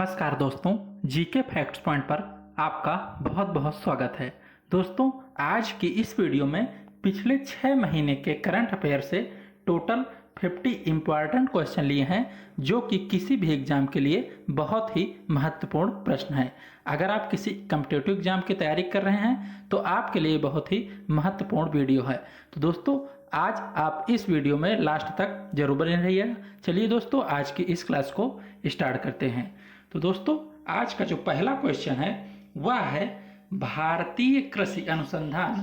नमस्कार दोस्तों, GK facts point पर आपका बहुत बहुत स्वागत है। दोस्तों, आज की इस वीडियो में पिछले 6 महीने के करंट अफेयर से टोटल 50 इम्पॉर्टेंट क्वेश्चन लिए हैं, जो कि किसी भी एग्जाम के लिए बहुत ही महत्वपूर्ण प्रश्न है। अगर आप किसी कॉम्पिटिटिव एग्जाम की तैयारी कर रहे हैं तो आपके लिए बहुत ही महत्वपूर्ण वीडियो है। तो दोस्तों, आज आप इस वीडियो में लास्ट तक जरूर बने रहिएगा। चलिए दोस्तों, आज की इस क्लास को स्टार्ट करते हैं। तो दोस्तों, आज का जो पहला क्वेश्चन है वह है भारतीय कृषि अनुसंधान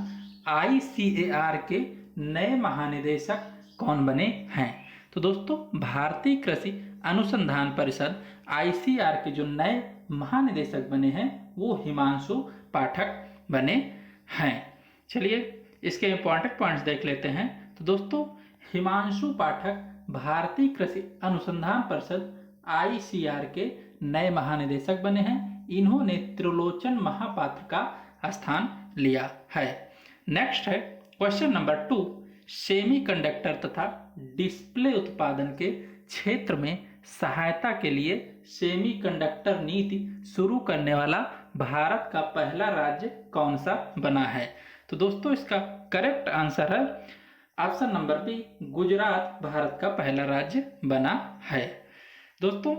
ICAR के नए महानिदेशक कौन बने हैं। तो दोस्तों, भारतीय कृषि अनुसंधान परिषद ICAR के जो नए महानिदेशक बने हैं वो हिमांशु पाठक बने हैं। चलिए इसके इंपॉर्टेंट पॉइंट्स देख लेते हैं। तो दोस्तों, हिमांशु पाठक भारतीय कृषि अनुसंधान परिषद ICAR के नए महानिदेशक बने हैं। इन्होंने त्रिलोचन महापात्र का स्थान लिया है। नेक्स्ट है क्वेश्चन नंबर 2। सेमीकंडक्टर तथा डिस्प्ले उत्पादन के क्षेत्र में सहायता के लिए सेमीकंडक्टर नीति शुरू करने वाला भारत का पहला राज्य कौन सा बना है। तो दोस्तों, इसका करेक्ट आंसर है option number B, Gujarat Bharat का पहला राज्य बना है। दोस्तों,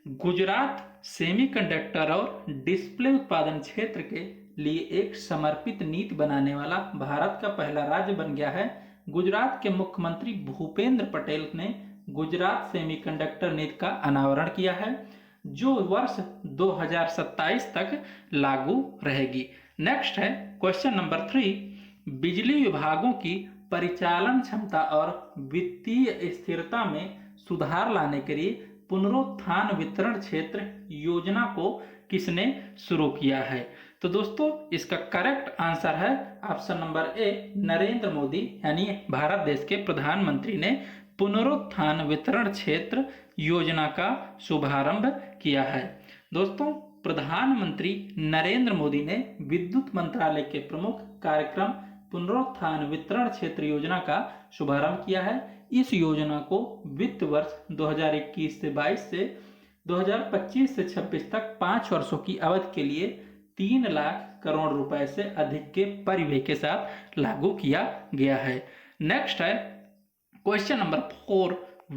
गुजरात सेमीकंडक्टर और डिस्प्ले उत्पादन क्षेत्र के लिए एक समर्पित नीति बनाने वाला भारत का पहला राज्य बन गया है। गुजरात के मुख्यमंत्री भूपेंद्र पटेल ने गुजरात सेमीकंडक्टर नीति का अनावरण किया है, जो वर्ष 2027 तक लागू रहेगी। नेक्स्ट है क्वेश्चन नंबर 3। बिजली विभागों की परिचालन क्षमता और वित्तीय स्थिरता में सुधार लाने के लिए पुनरुत्थान वितरण क्षेत्र योजना को किसने शुरू किया है। तो दोस्तों, इसका करेक्ट आंसर है option number A, Narendra Modi यानी भारत देश के प्रधानमंत्री ने पुनरुत्थान वितरण क्षेत्र योजना का शुभारंभ किया है। दोस्तों, प्रधानमंत्री नरेंद्र मोदी ने विद्युत मंत्रालय के प्रमुख कार्यक्रम पुनरुत्थान वितरण क्षेत्र योजना का शुभारंभ किया है। इस योजना को वित्त वर्ष 2021 से 22 से 2025 से 26 तक 5 वर्षों की अवधि के लिए 3 लाख करोड़ रुपए से अधिक के परिव्यय के साथ लागू किया गया है। नेक्स्ट है क्वेश्चन नंबर 4।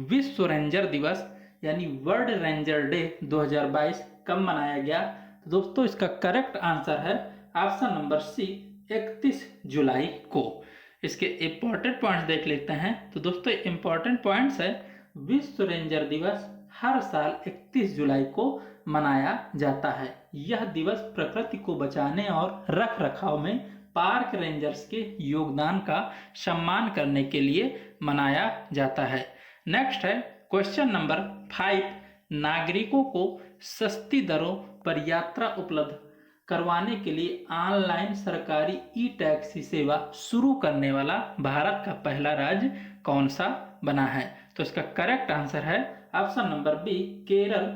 विश्व रेंजर दिवस यानी वर्ल्ड रेंजर डे 2022 कब मनाया गया। तो दोस्तों, इसका करेक्ट आंसर है ऑप्शन नंबर सी, 31 जुलाई को। इसके इंपॉर्टेंट पॉइंट्स देख लेते हैं। तो दोस्तों, इंपॉर्टेंट पॉइंट्स है विश्व रेंजर दिवस हर साल 31 जुलाई को मनाया जाता है। यह दिवस प्रकृति को बचाने और रख रखाव में पार्क रेंजर्स के योगदान का सम्मान करने के लिए मनाया जाता है। नेक्स्ट है क्वेश्चन नंबर 5। नागरिकों को सस्ती दरों पर यात्रा उपलब्ध करवाने के लिए ऑनलाइन सरकारी ई-टैक्सी सेवा शुरू करने वाला भारत का पहला राज्य कौन सा बना है। तो इसका करेक्ट आंसर है option number B, Kerala.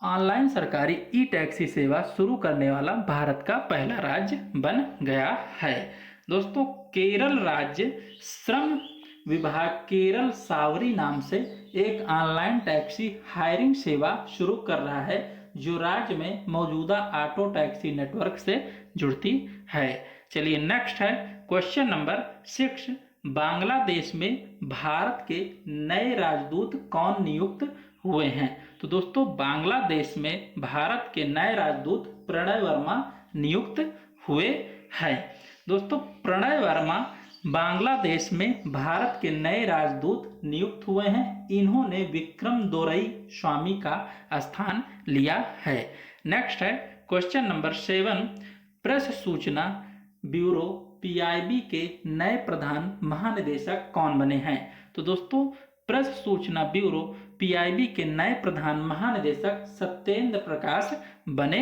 Online सरकारी ई-टैक्सी सेवा शुरू करने वाला भारत का पहला राज्य बन गया है। दोस्तों, केरल राज्य श्रम विभाग केरल सावरी नाम से एक ऑनलाइन टैक्सी हायरिंग सेवा शुरू कर रहा है, जो राज्य में मौजूदा ऑटो टैक्सी नेटवर्क से जुड़ती है। चलिए नेक्स्ट है क्वेश्चन नंबर 6। बांग्लादेश में भारत के नए राजदूत कौन नियुक्त हुए हैं। तो दोस्तों, बांग्लादेश में भारत के नए राजदूत प्रणय वर्मा नियुक्त हुए हैं। दोस्तों, प्रणय वर्मा बांग्लादेश में भारत के नए राजदूत नियुक्त हुए हैं। इन्होंने विक्रम दोरई स्वामी का स्थान लिया है। नेक्स्ट है क्वेश्चन नंबर 7। प्रेस सूचना ब्यूरो PIB के नए प्रधान महानिदेशक कौन बने हैं। तो दोस्तों, प्रेस सूचना ब्यूरो PIB के नए प्रधान महानिदेशक सत्येंद्र प्रकाश बने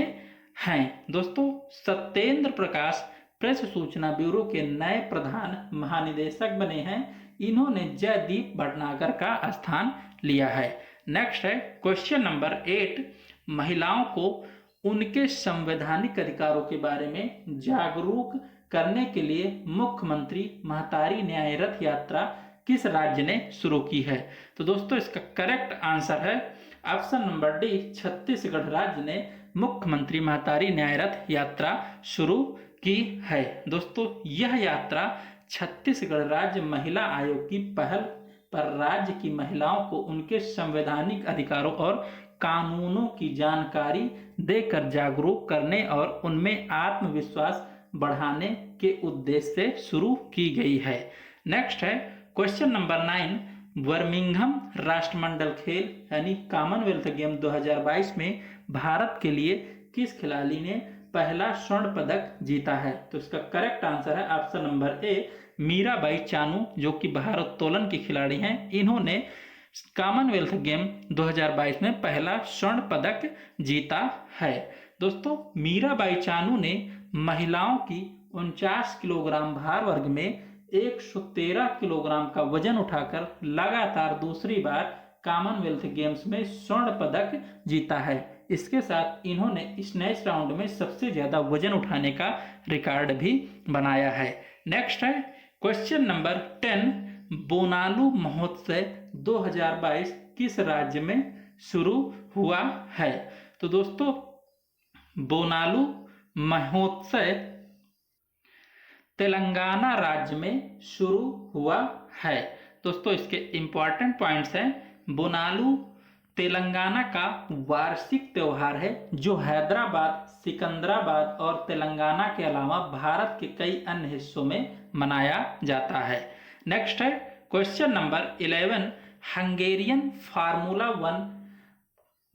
हैं। दोस्तों, सत्येंद्र प्रकाश प्रेस सूचना ब्यूरो के नए प्रधान महानिदेशक बने हैं। इन्होंने जयदीप भटनागर का स्थान लिया है। नेक्स्ट है क्वेश्चन नंबर 8। महिलाओं को उनके संवैधानिक अधिकारों के बारे में जागरूक करने के लिए मुख्यमंत्री महतारी न्याय रथ यात्रा किस राज्य ने शुरू की है। तो दोस्तों, इसका करेक्ट आंसर है ऑप्शन नंबर डी, छत्तीसगढ़ राज्य ने मुख्यमंत्री महतारी न्याय रथ यात्रा शुरू की है। दोस्तों यह यात्रा छत्तीसगढ़ राज्य महिला आयोग की पहल पर राज्य की महिलाओं को उनके संवैधानिक अधिकारों और कानूनों की जानकारी देकर जागरूक करने और उनमें आत्मविश्वास बढ़ाने के उद्देश्य से शुरू की गई है। नेक्स्ट है क्वेश्चन नंबर 9, बर्मिंघम राष्ट्रमंडल खेल यानी कॉमनवेल्थ गेम 2022 में भारत के लिए किस खिलाड़ी ने पहला स्वर्ण पदक जीता है? तो इसका करेक्ट आंसर है option number A, Mirabai Chanu, जो कि भारोत्तोलन की खिलाड़ी हैं। इन्होंने कॉमनवेल्थ गेम 2022 में पहला स्वर्ण पदक जीता है। दोस्तों मीराबाई चानू ने महिलाओं की 49 किलोग्राम भार वर्ग में 113 किलोग्राम का वजन उठाकर लगातार दूसरी बार कॉमनवेल्थ गेम्स में स्वर्ण पदक जीता है। इसके साथ इन्होंने स्नैच राउंड में सबसे ज्यादा वजन उठाने का रिकॉर्ड भी बनाया है। नेक्स्ट है क्वेश्चन नंबर 10, बोनालू महोत्सव 2022 किस राज्य में शुरू हुआ है? तो दोस्तों बोनालू महोत्सव तेलंगाना राज्य में शुरू हुआ है। दोस्तों इसके इंपॉर्टेंट पॉइंट्स हैं, बोनालू तेलंगाना का वार्षिक त्योहार है जो हैदराबाद, सिकंदराबाद और तेलंगाना के अलावा भारत के कई अन्य हिस्सों में मनाया जाता है। नेक्स्ट है question number 11, Hungarian formula 1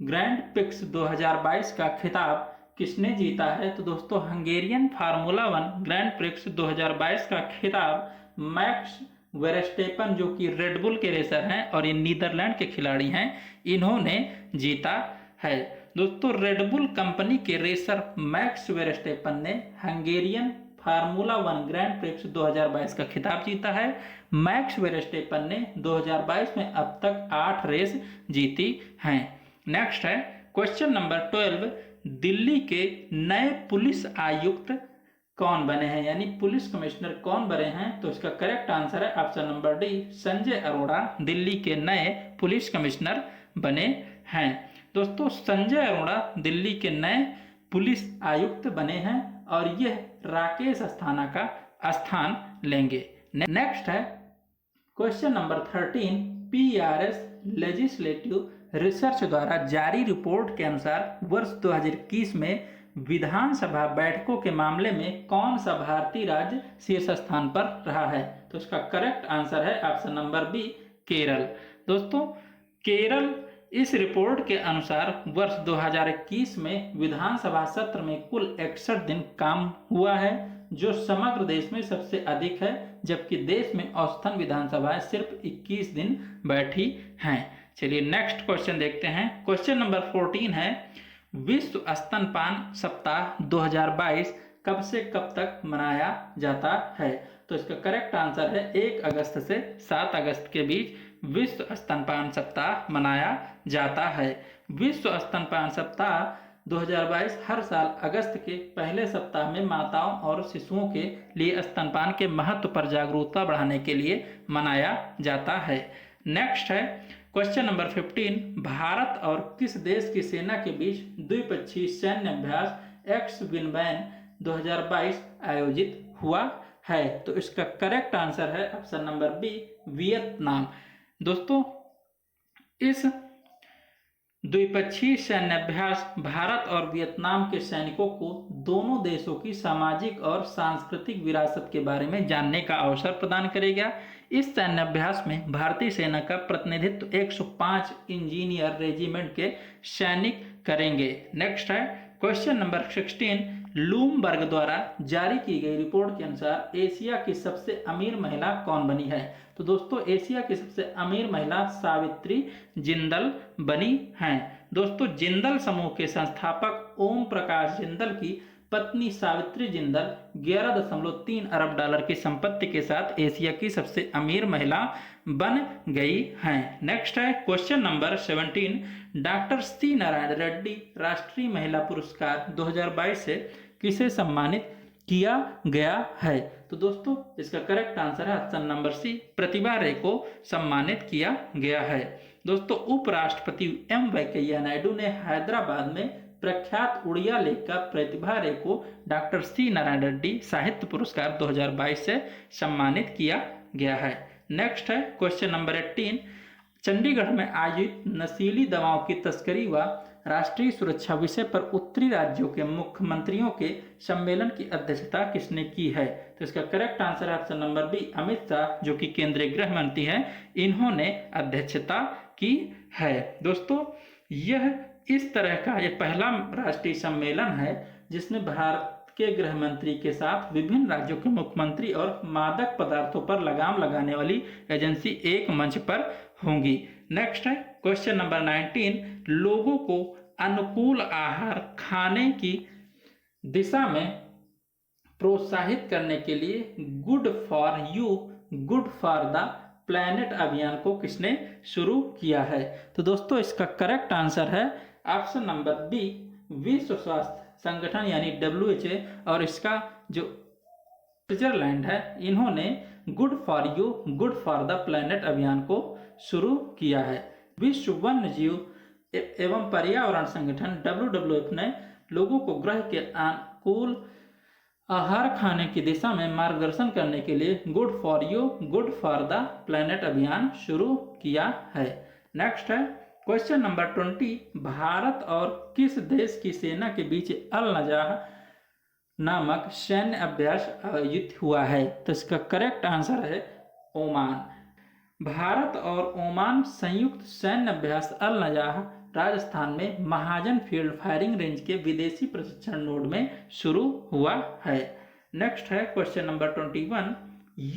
grand prix 2022 का खिताब किसने जीता है? तो दोस्तों हंगेरियन फार्मूला 1 ग्रैंड प्रिक्स 2022 का खिताब मैक्स वेरस्टेपन, जो कि रेडबुल के रेसर हैं और ये नीदरलैंड के खिलाड़ी हैं, इन्होंने जीता है। दोस्तों रेडबुल कंपनी के रेसर मैक्स वेरस्टेपन ने हंगेरियन फार्मूला 1 ग्रैंड प्रिक्स 2022 का खिताब जीता है। मैक्स वेरस्टेपन ने 2022 में अब तक 8 रेस जीती हैं। नेक्स्ट है क्वेश्चन नंबर 12, दिल्ली के नए पुलिस आयुक्त कौन बने हैं, यानी पुलिस कमिश्नर कौन बने हैं? तो इसका करेक्ट आंसर है option number D, Sanjay Arora Delhi के नए पुलिस कमिश्नर बने हैं। दोस्तों संजय अरोड़ा दिल्ली के नए पुलिस आयुक्त बने हैं और यह राकेश अस्थाना का स्थान लेंगे। नेक्स्ट है question number 13, PRS legislative research द्वारा जारी रिपोर्ट के अनुसार वर्ष 2021 में विधानसभा बैठकों के मामले में कौन सा भारतीय राज्य शीर्ष स्थान पर रहा है? तो इसका करेक्ट आंसर है ऑप्शन नंबर बी, केरल। दोस्तों केरल इस रिपोर्ट के अनुसार वर्ष 2021 में विधानसभा सत्र में कुल 61 दिन काम हुआ है, जो समग्र देश में सबसे अधिक है, जबकि देश में औसतन विधानसभाएं सिर्फ 21 दिन बैठी हैं। चलिए नेक्स्ट क्वेश्चन देखते हैं। क्वेश्चन नंबर 14 है, विश्व स्तनपान सप्ताह 2022 कब से कब तक मनाया जाता है? तो इसका करेक्ट आंसर है 1 अगस्त से 7 अगस्त के बीच विश्व स्तनपान सप्ताह मनाया जाता है। विश्व स्तनपान सप्ताह 2022 हर साल अगस्त के पहले सप्ताह में माताओं और शिशुओं के लिए स्तनपान के महत्व पर जागरूकता बढ़ाने के लिए मनाया जाता है। नेक्स्ट है क्वेश्चन नंबर 15, भारत और किस देश की सेना के बीच द्विपक्षीय सैन्य अभ्यास एक्स विनबैन 2022 आयोजित हुआ है? तो इसका करेक्ट आंसर है ऑप्शन नंबर बी, वियतनाम। दोस्तों इस द्विपक्षीय सैन्य अभ्यास भारत और वियतनाम के सैनिकों को दोनों देशों की सामाजिक और सांस्कृतिक विरासत के बारे में जानने का अवसर प्रदान करेगा। इस सैन्य अभ्यास में भारतीय सेना का प्रतिनिधित्व 105 इंजीनियर रेजिमेंट के सैनिक करेंगे। नेक्स्ट है क्वेश्चन नंबर 16, लूमबर्ग द्वारा जारी की गई रिपोर्ट के अनुसार एशिया की सबसे अमीर महिला कौन बनी है? तो दोस्तों एशिया की सबसे अमीर महिला सावित्री जिंदल बनी हैं। दोस्तों जिंदल समूह के संस्थापक ओम प्रकाश जिंदल की पत्नी सावित्री जिंदल 11.3 अरब डॉलर की संपत्ति के साथ एशिया की सबसे अमीर महिला बन गई हैं। नेक्स्ट है question number 17, doctor C Narayana Reddy राष्ट्रीय महिला पुरस्कार 2022 से किसे सम्मानित किया गया है? तो दोस्तों इसका करेक्ट आंसर है ऑप्शन नंबर सी, प्रतिभा रे को सम्मानित किया गया है। दोस्तों उपराष्ट्रपति एम वेंकैया नायडू ने हैदराबाद में प्रख्यात उड़िया लेखिका प्रतिभा रे को डॉक्टर सी नारायण रेड्डी साहित्य पुरस्कार 2022 से सम्मानित किया गया है। नेक्स्ट है क्वेश्चन नंबर 18, चंडीगढ़ में आयोजित नशीली दवाओं की तस्करी व राष्ट्रीय सुरक्षा विषय पर उत्तरी राज्यों के मुख्यमंत्रियों के सम्मेलन की अध्यक्षता किसने की है? तो इसका करेक्ट आंसर है option number B, Amit Shah, जो कि केंद्रीय गृह मंत्री हैं, इन्होंने अध्यक्षता की है। दोस्तों यह इस तरह का ये पहला राष्ट्रीय सम्मेलन है जिसमें भारत के गृह मंत्री के साथ विभिन्न राज्यों के मुख्यमंत्री और मादक पदार्थों पर लगाम लगाने वाली एजेंसी एक मंच पर होंगी। नेक्स्ट है क्वेश्चन नंबर 19, लोगों को अनुकूल आहार खाने की दिशा में प्रोत्साहित करने के लिए good for you good for the planet अभियान को किसने शुरू किया है? तो दोस्तों इसका करेक्ट आंसर है ऑप्शन नंबर बी, विश्व स्वास्थ्य संगठन यानी WHO, और इसका जो स्विट्जरलैंड है इन्होंने good for you good for the planet अभियान को शुरू किया है। विश्व वन्य जीव एवं पर्यावरण संगठन WWF ने लोगों को ग्रह के अनुकूल आहार खाने की दिशा में मार्गदर्शन करने के लिए good for you good for the planet अभियान शुरू किया है। नेक्स्ट है क्वेश्चन नंबर 20, भारत और किस देश की सेना के बीच अल नजाह नामक सैन्य अभ्यास आयोजित हुआ है? तो इसका करेक्ट आंसर है ओमान। भारत और ओमान संयुक्त सैन्य अभ्यास अल नजाह राजस्थान में महाजन फील्ड फायरिंग रेंज के विदेशी प्रशिक्षण नोड में शुरू हुआ है। नेक्स्ट है क्वेश्चन नंबर 21,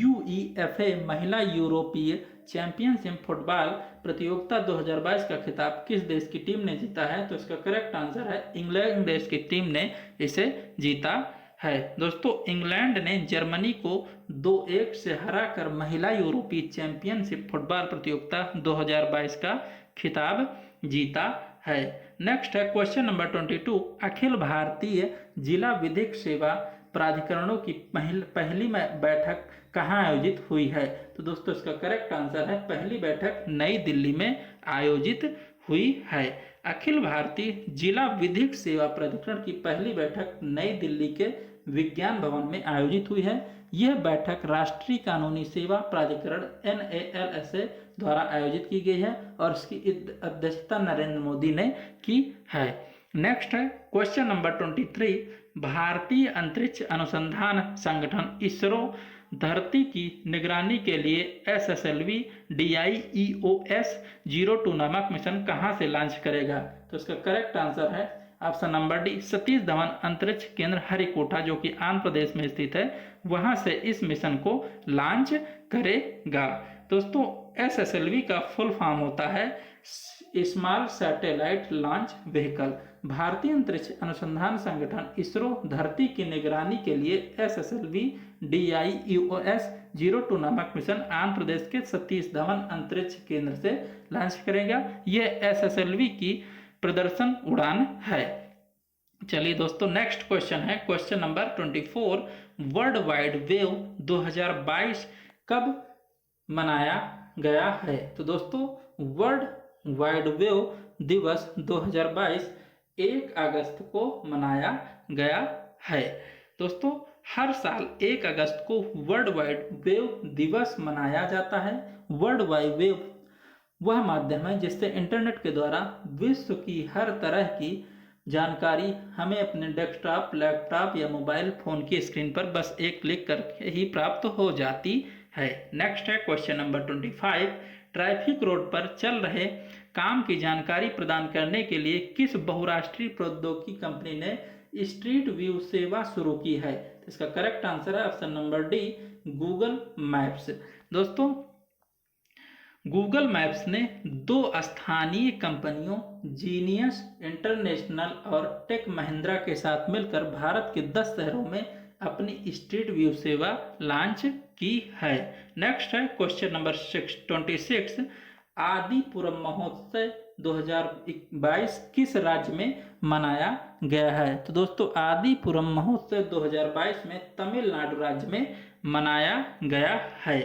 UEFA महिला यूरोपीय चैंपियनशिप फुटबॉल प्रतियोगिता 2022 का खिताब किस देश की टीम ने जीता है? तो इसका करेक्ट आंसर है इंग्लैंड देश की टीम ने इसे जीता है। दोस्तों इंग्लैंड ने जर्मनी को 2-1 से हराकर महिला यूरोपीय चैंपियनशिप फुटबॉल प्रतियोगिता 2022 का खिताब जीता है। नेक्स्ट है क्वेश्चन नंबर 22, अखिल भारतीय जिला विधिक सेवा प्राधिकरणों की पहली बैठक कहाँ आयोजित हुई है? तो दोस्तों इसका करेक्ट आंसर है पहली बैठक नई दिल्ली में आयोजित हुई है। अखिल भारतीय जिला विधिक सेवा प्राधिकरण की पहली बैठक नई दिल्ली के विज्ञान भवन में आयोजित हुई है। यह बैठक राष्ट्रीय कानूनी सेवा प्राधिकरण NALSA द्वारा आयोजित की गई है और इसकी अध्यक्षता नरेंद्र मोदी ने की है। नेक्स्ट है क्वेश्चन नंबर 23, भारतीय अंतरिक्ष अनुसंधान संगठन इसरो धरती की निगरानी के लिए SSLV DIEOS 02 नामक मिशन कहां से लॉन्च करेगा? तो इसका करेक्ट आंसर है option number D, Satish Dhawan अंतरिक्ष केंद्र हरिकोटा जो कि आंध्र प्रदेश में स्थित है, वहां से इस मिशन को लॉन्च करेगा। दोस्तों SSLV का फुल फॉर्म होता है स्मॉल सैटेलाइट लॉन्च व्हीकल। भारतीय अंतरिक्ष अनुसंधान संगठन इसरो धरती की निगरानी के लिए SSLV DIEOS 02 नामक मिशन आंध्र प्रदेश के सतीश धवन अंतरिक्ष केंद्र से लॉन्च करेगा। यह SSLV की प्रदर्शन उड़ान है। चलिए दोस्तों नेक्स्ट क्वेश्चन है question number 24, world wide wave 2022 कब मनाया गया है? तो दोस्तों वर्ल्ड वाइड वेव दिवस 2022 1 अगस्त को मनाया गया है। दोस्तों हर साल 1 अगस्त को वर्ल्ड वाइड वेव दिवस मनाया जाता है। वर्ल्ड वाइड वेव वह माध्यम है जिससे इंटरनेट के द्वारा विश्व की हर तरह की जानकारी हमें अपने डेस्कटॉप, लैपटॉप या मोबाइल फोन की स्क्रीन पर बस एक क्लिक करके ही प्राप्त हो जाती है। नेक्स्ट है क्वेश्चन नंबर 25, ट्रैफिक रोड पर चल रहे काम की जानकारी प्रदान करने के लिए किस बहुराष्ट्रीय प्रौद्योगिकी कंपनी ने स्ट्रीट व्यू सेवा शुरू की है? इसका करेक्ट आंसर है option number D, Google maps. दोस्तों गूगल मैप्स ने 2 स्थानीय कंपनियों जीनियस इंटरनेशनल और टेक महिंद्रा के साथ मिलकर भारत के 10 शहरों में अपनी स्ट्रीट व्यू सेवा लॉन्च की है। नेक्स्ट है क्वेश्चन नंबर 26, आदिपुरम महोत्सव 2022 किस राज्य में मनाया गया है? तो दोस्तों आदिपुरम महोत्सव 2022 में तमिलनाडु राज्य में मनाया गया है।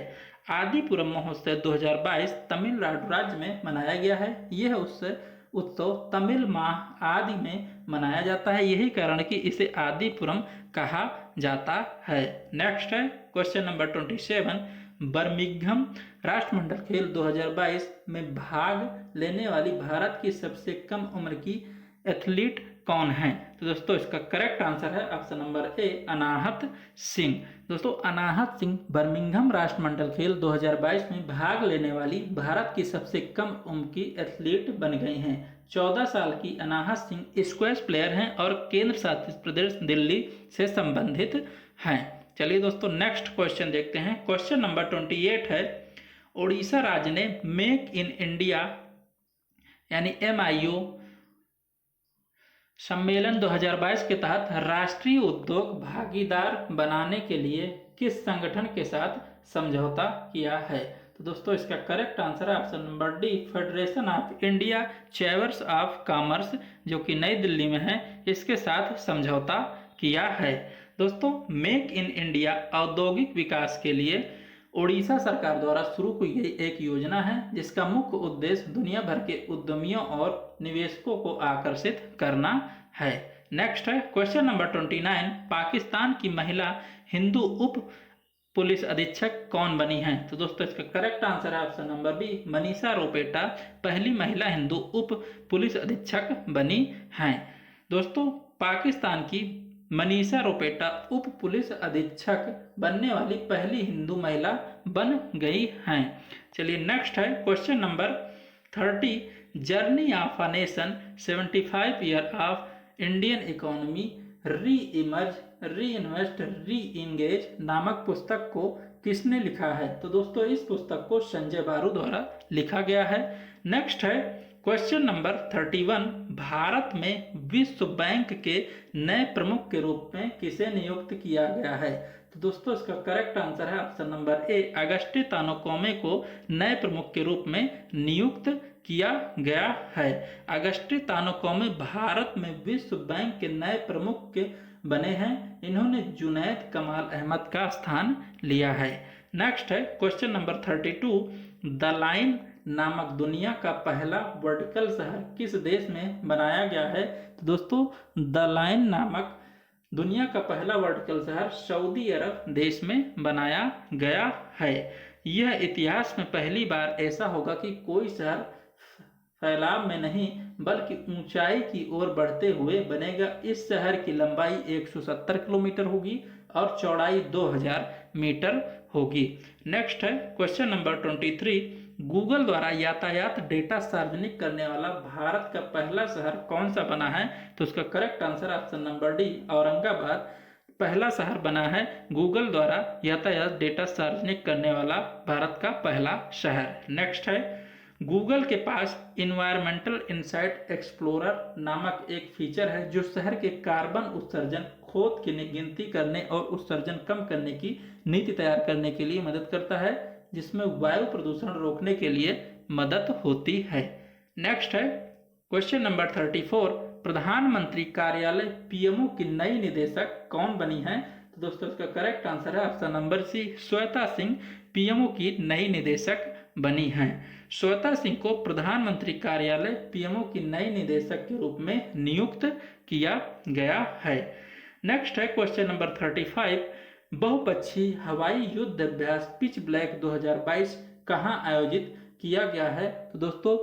आदिपुरम महोत्सव 2022 तमिलनाडु राज्य में मनाया गया है। यह उत्सव तमिल माह आदि में मनाया जाता है, यही कारण कि इसे आदिपुरम कहा जाता है। नेक्स्ट है क्वेश्चन नंबर 27, बर्मिंघम राष्ट्रमंडल खेल 2022 में भाग लेने वाली भारत की सबसे कम उम्र की एथलीट कौन है? तो दोस्तों इसका करेक्ट आंसर है ऑप्शन नंबर ए, अनाहत सिंह। दोस्तों अनाहत सिंह बर्मिंघम राष्ट्रमंडल खेल 2022 में भाग लेने वाली भारत की सबसे कम उम्र की एथलीट बन गई हैं। 14 साल की अनाहत सिंह स्क्वैश प्लेयर हैं और केंद्र शासित प्रदेश दिल्ली से संबंधित हैं। चलिए दोस्तों नेक्स्ट क्वेश्चन देखते हैं। क्वेश्चन नंबर 28 है, उड़ीसा राज्य ने मेक इन इंडिया यानी MIO सम्मेलन 2022 के तहत राष्ट्रीय उद्योग भागीदार बनाने के लिए किस संगठन के साथ समझौता किया है? तो दोस्तों इसका करेक्ट आंसर है option number D, federation of India chambers of commerce, जो कि नई दिल्ली में है, इसके साथ समझौता किया है। दोस्तों मेक इन इंडिया औद्योगिक विकास के लिए उड़ीसा सरकार द्वारा शुरू की गई एक योजना है, जिसका मुख्य उद्देश्य दुनिया भर के उद्यमियों और निवेशकों को आकर्षित करना है। नेक्स्ट है क्वेश्चन नंबर 29, पाकिस्तान की महिला हिंदू उप पुलिस अधीक्षक कौन बनी हैं? तो दोस्तों इसका करेक्ट आंसर है ऑप्शन नंबर बी, मनीषा रोपेटा पहली महिला हिंदू उप पुलिस अधीक्षक बनी हैं। दोस्तों पाकिस्तान की मनीषा रोपेटा उप पुलिस अधीक्षक बनने वाली पहली हिंदू महिला बन गई हैं। चलिए नेक्स्ट है question number 30, journey of a nation 75 year of Indian economy री इमर्ज री इन्वेस्ट री इंगेज नामक पुस्तक को किसने लिखा है? तो दोस्तों इस पुस्तक को संजय बारू द्वारा लिखा गया है। नेक्स्ट है क्वेश्चन नंबर 31, भारत में विश्व बैंक के नए प्रमुख के रूप में किसे नियुक्त किया गया है? तो दोस्तों इसका करेक्ट आंसर है ऑप्शन नंबर ए, अगस्टी तानोकोमे को नए प्रमुख के रूप में नियुक्त किया गया है। अगस्टी तानोकोमे भारत में विश्व बैंक के नए प्रमुख के बने हैं। इन्होंने जुनैद कमाल अहमद का स्थान लिया है। नेक्स्ट है क्वेश्चन नंबर 32, द लाइन नामक दुनिया का पहला वर्टिकल शहर किस देश में बनाया गया है? तो दोस्तों द लाइन नामक दुनिया का पहला वर्टिकल शहर सऊदी अरब देश में बनाया गया है। यह इतिहास में पहली बार ऐसा होगा कि कोई शहर फैलाव में नहीं बल्कि ऊंचाई की ओर बढ़ते हुए बनेगा। इस शहर की लंबाई 170 किलोमीटर होगी और चौड़ाई 2000 मीटर होगी। नेक्स्ट है क्वेश्चन नंबर 23, गूगल द्वारा यातायात डेटा सार्वजनिक करने वाला भारत का पहला शहर कौन सा बना है? तो उसका correct answer option number D, Aurangabad पहला शहर बना है गूगल द्वारा यातायात डेटा सार्वजनिक करने वाला भारत का पहला शहर। नेक्स्ट है गूगल के पास इन्वायरमेंटल इनसाइट एक्सप्लोरर नामक एक फीचर है जो शहर के कार्बन उत्सर्जन खोद की गिनती करने और उत्सर्जन कम करने की नीति तैयार करने के लिए मदद करता है, जिसमें वायु प्रदूषण रोकने के लिए मदद होती है। नेक्स्ट है क्वेश्चन नंबर 34, प्रधानमंत्री कार्यालय PMO की नई निदेशक कौन बनी है? तो दोस्तों इसका करेक्ट आंसर है option number C, Shweta Singh PMO की नई निदेशक बनी हैं। श्वेता सिंह को प्रधानमंत्री कार्यालय PMO की नई निदेशक के रूप में नियुक्त किया गया है। नेक्स्ट है क्वेश्चन नंबर 35, बहुपक्षीय हवाई युद्ध अभ्यास पिच ब्लैक 2022 कहाँ आयोजित किया गया है? तो दोस्तों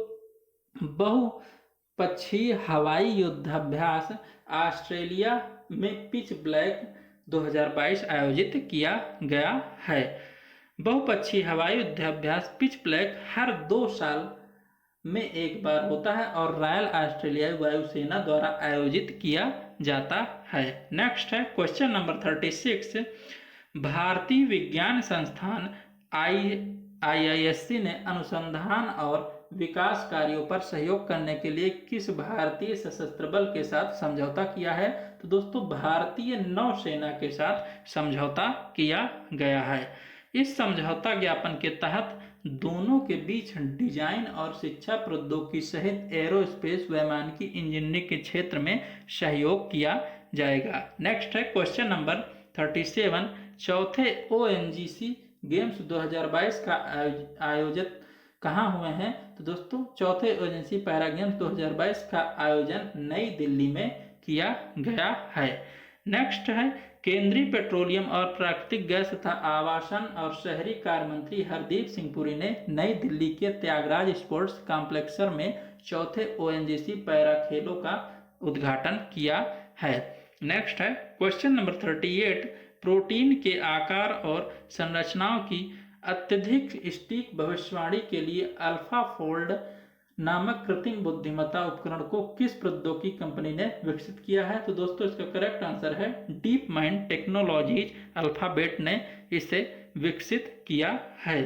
बहुपक्षीय हवाई युद्धाभ्यास ऑस्ट्रेलिया में पिच ब्लैक 2022 आयोजित किया गया है। बहुपक्षीय हवाई युद्धाभ्यास पिच ब्लैक हर 2 साल में एक बार होता है और रॉयल ऑस्ट्रेलियाई वायुसेना द्वारा आयोजित किया जाता है। नेक्स्ट है क्वेश्चन नंबर 36, भारतीय विज्ञान संस्थान IISc ने अनुसंधान और विकास कार्यों पर सहयोग करने के लिए किस भारतीय सशस्त्र बल के साथ समझौता किया है? तो दोस्तों भारतीय नौसेना के साथ समझौता किया गया है। इस समझौता ज्ञापन के तहत दोनों के बीच डिजाइन और शिक्षा प्रौद्योगिकी सहित एरोस्पेस वैमानिकी इंजीनियरिंग के क्षेत्र में सहयोग किया जाएगा। नेक्स्ट है क्वेश्चन नंबर 37, चौथे ONGC गेम्स 2022 का आयोजित कहाँ हुए हैं? तो दोस्तों चौथे एजेंसी पैरा गेम्स 2022 का आयोजन नई दिल्ली में किया गया है। नेक्स्ट है केंद्रीय पेट्रोलियम और प्राकृतिक गैस तथा आवासन और शहरी कार्य मंत्री हरदीप सिंह पुरी ने नई दिल्ली के त्यागराज स्पोर्ट्स कॉम्प्लेक्स में चौथे ओएनजीसी पैरा खेलों का उद्घाटन किया है। नेक्स्ट है क्वेश्चन नंबर 38, प्रोटीन के आकार और संरचनाओं की अत्यधिक सटीक भविष्यवाणी के लिए अल्फाफोल्ड नामक कृत्रिम बुद्धिमत्ता उपकरण को किस प्रौद्योगिकी कंपनी ने विकसित किया है? तो दोस्तों इसका करेक्ट आंसर है डीप माइंड टेक्नोलॉजीज अल्फाबेट ने इसे विकसित किया है।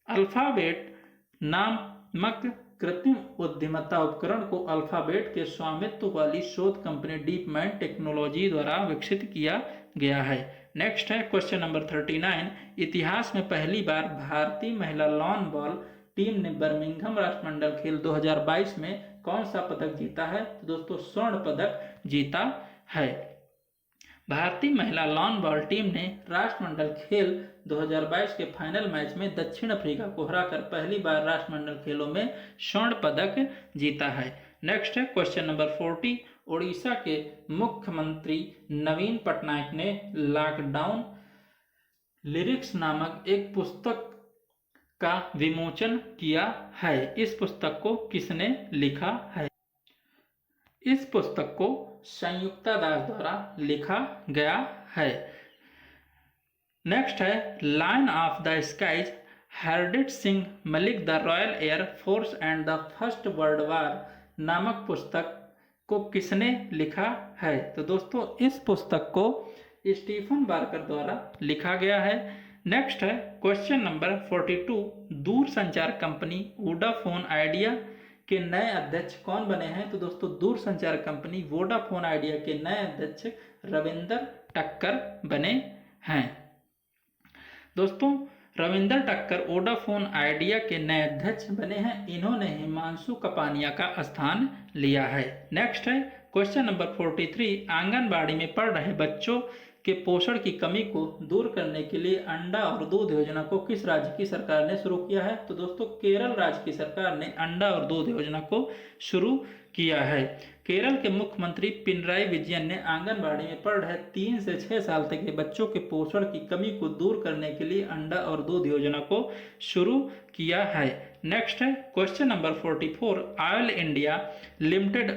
अल्फाबेट नामक कृत्रिम बुद्धिमत्ता उपकरण को अल्फाबेट के स्वामित्व वाली शोध कंपनी डीप माइंड टेक्नोलॉजी द्वारा विकसित किया गया है। नेक्स्ट है क्वेश्चन नंबर 39, इतिहास में पहली बार भारतीय महिला लॉन बॉल टीम ने बर्मिंघम राष्ट्रमंडल खेल 2022 में कौन सा पदक जीता है? तो दोस्तों स्वर्ण पदक जीता है। भारतीय महिला लॉन बॉल टीम ने राष्ट्रमंडल खेल 2022 के फाइनल मैच में दक्षिण अफ्रीका को हराकर पहली बार राष्ट्रमंडल खेलों में स्वर्ण पदक जीता है। नेक्स्ट है क्वेश्चन नंबर 40, उड़ीसा के मुख्यमंत्री नवीन पटनायक ने लॉकडाउन लिरिक्स नामक एक पुस्तक का विमोचन किया है। इस पुस्तक को किसने लिखा है? इस पुस्तक को संयुक्ता दास द्वारा लिखा गया है। नेक्स्ट है Lion of the Skies Hardeep Singh Malik the Royal Air Force and the First World War नामक पुस्तक को किसने लिखा है? तो दोस्तों इस पुस्तक को स्टीफन बार्कर द्वारा लिखा गया है। नेक्स्ट है क्वेश्चन नंबर 42, दूरसंचार कंपनी वोडाफोन आइडिया के नए अध्यक्ष कौन बने हैं? तो दोस्तों दूरसंचार कंपनी वोडाफोन आइडिया के नए अध्यक्ष रविंदर टक्कर बने हैं। दोस्तों रविंदर टक्कर वोडाफोन आइडिया के नए अध्यक्ष बने हैं। इन्होंने हिमांशु कपानिया का स्थान लिया है। नेक्स्ट है क्वेश्चन नंबर 43, आंगनबाड़ी में पढ़ रहे बच्चों के पोषण की कमी को दूर करने के लिए अंडा और दूध योजना को किस राज्य की सरकार ने शुरू किया है? तो दोस्तों केरल राज्य की सरकार ने अंडा और दूध योजना को शुरू किया है। केरल के मुख्यमंत्री पिनराई विजयन ने आंगनबाड़ी में पढ़ रहे 3 से 6 साल तक के बच्चों के पोषण की कमी को दूर करने के लिए अंडा और दूध योजना को शुरू किया है। नेक्स्ट है question number 44, oil India limited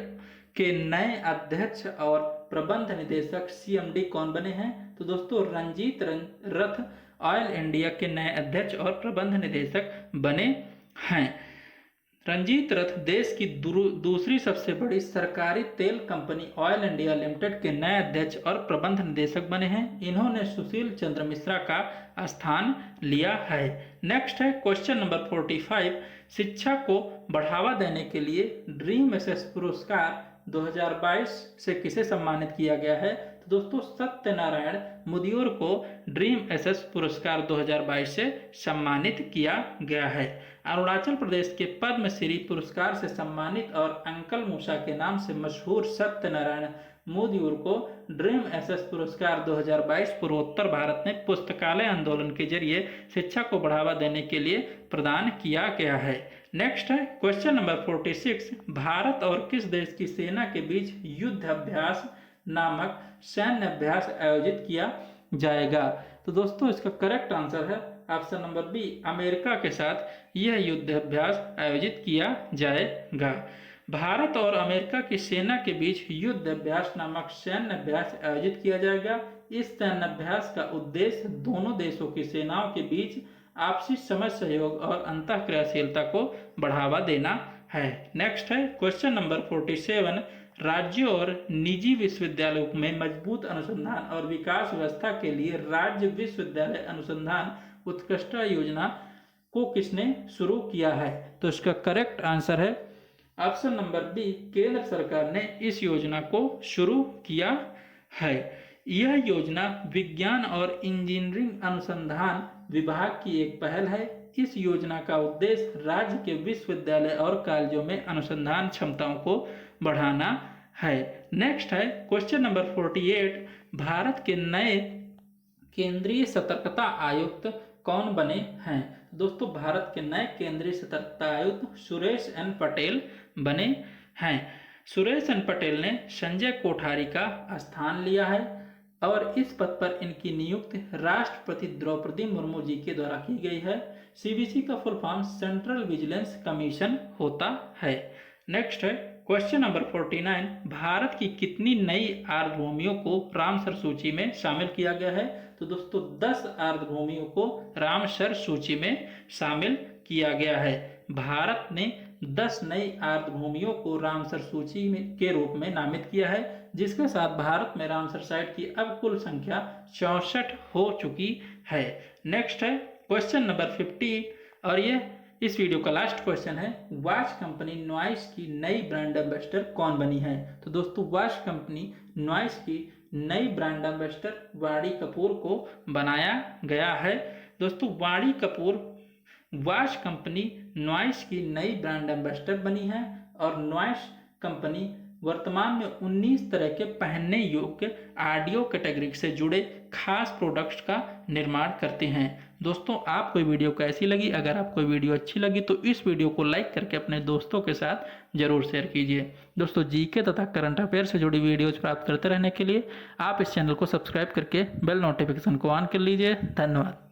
के नए अध्यक्ष और प्रबंध निदेशक सीएमडी कौन बने हैं? तो दोस्तों रंजीत रथ ऑयल इंडिया के नए अध्यक्ष और प्रबंध निदेशक बने हैं। रंजीत रथ देश की दूसरी सबसे बड़ी सरकारी तेल कंपनी ऑयल इंडिया लिमिटेड के नए अध्यक्ष और प्रबंध निदेशक बने हैं। इन्होंने सुशील चंद्र मिश्रा का स्थान लिया है। नेक्स्ट है क्वेश्चन नंबर 45, शिक्षा को बढ़ावा देने के लिए ड्रीम एसेस पुरस्कार 2022 से किसे सम्मानित किया गया है? तो दोस्तों सत्यनारायण मुदियोर को ड्रीम एसेस पुरस्कार 2022 से सम्मानित किया गया है। अरुणाचल प्रदेश के पद्मश्री पुरस्कार से सम्मानित और अंकल मूसा के नाम से मशहूर सत्यनारायण मुदियोर को ड्रीम एसेस पुरस्कार 2022 पूर्वोत्तर भारत में पुस्तकालय आंदोलन के जरिए शिक्षा को बढ़ावा देने के लिए प्रदान किया गया है। नेक्स्ट है क्वेश्चन नंबर 46, भारत और किस देश की सेना के बीच युद्ध अभ्यास नामक सैन्य अभ्यास आयोजित किया जाएगा? तो दोस्तों इसका करेक्ट आंसर है ऑप्शन नंबर बी, अमेरिका के साथ यह युद्ध अभ्यास आयोजित किया जाएगा। भारत और अमेरिका की सेना के बीच युद्ध अभ्यास नामक सैन्य अभ्यास आयोजित किया जाएगा। इस सैन्य अभ्यास का उद्देश्य दोनों देशों की सेनाओं के बीच आपसी समझ, सहयोग और अंतःक्रियाशीलता को बढ़ावा देना है। नेक्स्ट है क्वेश्चन नंबर 47, राज्यों और निजी विश्वविद्यालयों में मजबूत अनुसंधान और विकास व्यवस्था के लिए राज्य विश्वविद्यालय अनुसंधान उत्कृष्टता योजना को किसने शुरू किया है? तो इसका करेक्ट आंसर है ऑप्शन नंबर बी, केंद्र सरकार ने इस योजना को शुरू किया है। यह योजना विज्ञान और इंजीनियरिंग अनुसंधान विभाग की एक पहल है। इस योजना का उद्देश्य राज्य के विश्वविद्यालय और कॉलेजों में अनुसंधान क्षमताओं को बढ़ाना है। नेक्स्ट है क्वेश्चन नंबर 48, भारत के नए केंद्रीय सतर्कता आयुक्त कौन बने हैं? दोस्तों भारत के नए केंद्रीय सतर्कता आयुक्त सुरेश एन पटेल बने हैं। सुरेश एन पटेल ने संजय कोठारी का स्थान लिया है और इस पद पर इनकी नियुक्ति राष्ट्रपति द्रौपदी मुर्मू जी के द्वारा की गई है। सीवीसी का full form central vigilance commission होता है। नेक्स्ट है क्वेश्चन नंबर 49, भारत की कितनी नई आर्द्रभूमियों को रामसर सूची में शामिल किया गया है? तो दोस्तों 10 आर्द्रभूमियों को रामसर सूची में शामिल किया गया है। भारत ने 10 नई आर्द्रभूमियों को रामसर सूची के रूप में नामित किया है, जिसके साथ भारत में रामसर साइट की अब कुल संख्या 64 हो चुकी है। नेक्स्ट है क्वेश्चन नंबर 50 और ये इस वीडियो का लास्ट क्वेश्चन है, वॉच कंपनी नॉइस की नई ब्रांड एम्बेसडर कौन बनी है? तो दोस्तों वॉच कंपनी नॉइस की नई ब्रांड एम्बेसडर वाणी कपूर को बनाया गया है। दोस्तों वाणी कपूर वॉच कंपनी नॉइस की नई ब्रांड एम्बेसडर बनी है और नॉइस कंपनी वर्तमान में 19 तरह के पहनने योग्य ऑडियो कैटेगरी से जुड़े खास प्रोडक्ट्स का निर्माण करते हैं। दोस्तों आपको वीडियो कैसी लगी? अगर आपको वीडियो अच्छी लगी तो इस वीडियो को लाइक करके अपने दोस्तों के साथ जरूर शेयर कीजिए। दोस्तों जीके तथा करंट अफेयर से जुड़ी वीडियोज प्राप्त करते रहने के लिए आप इस चैनल को सब्सक्राइब करके बेल नोटिफिकेशन को ऑन कर लीजिए। धन्यवाद।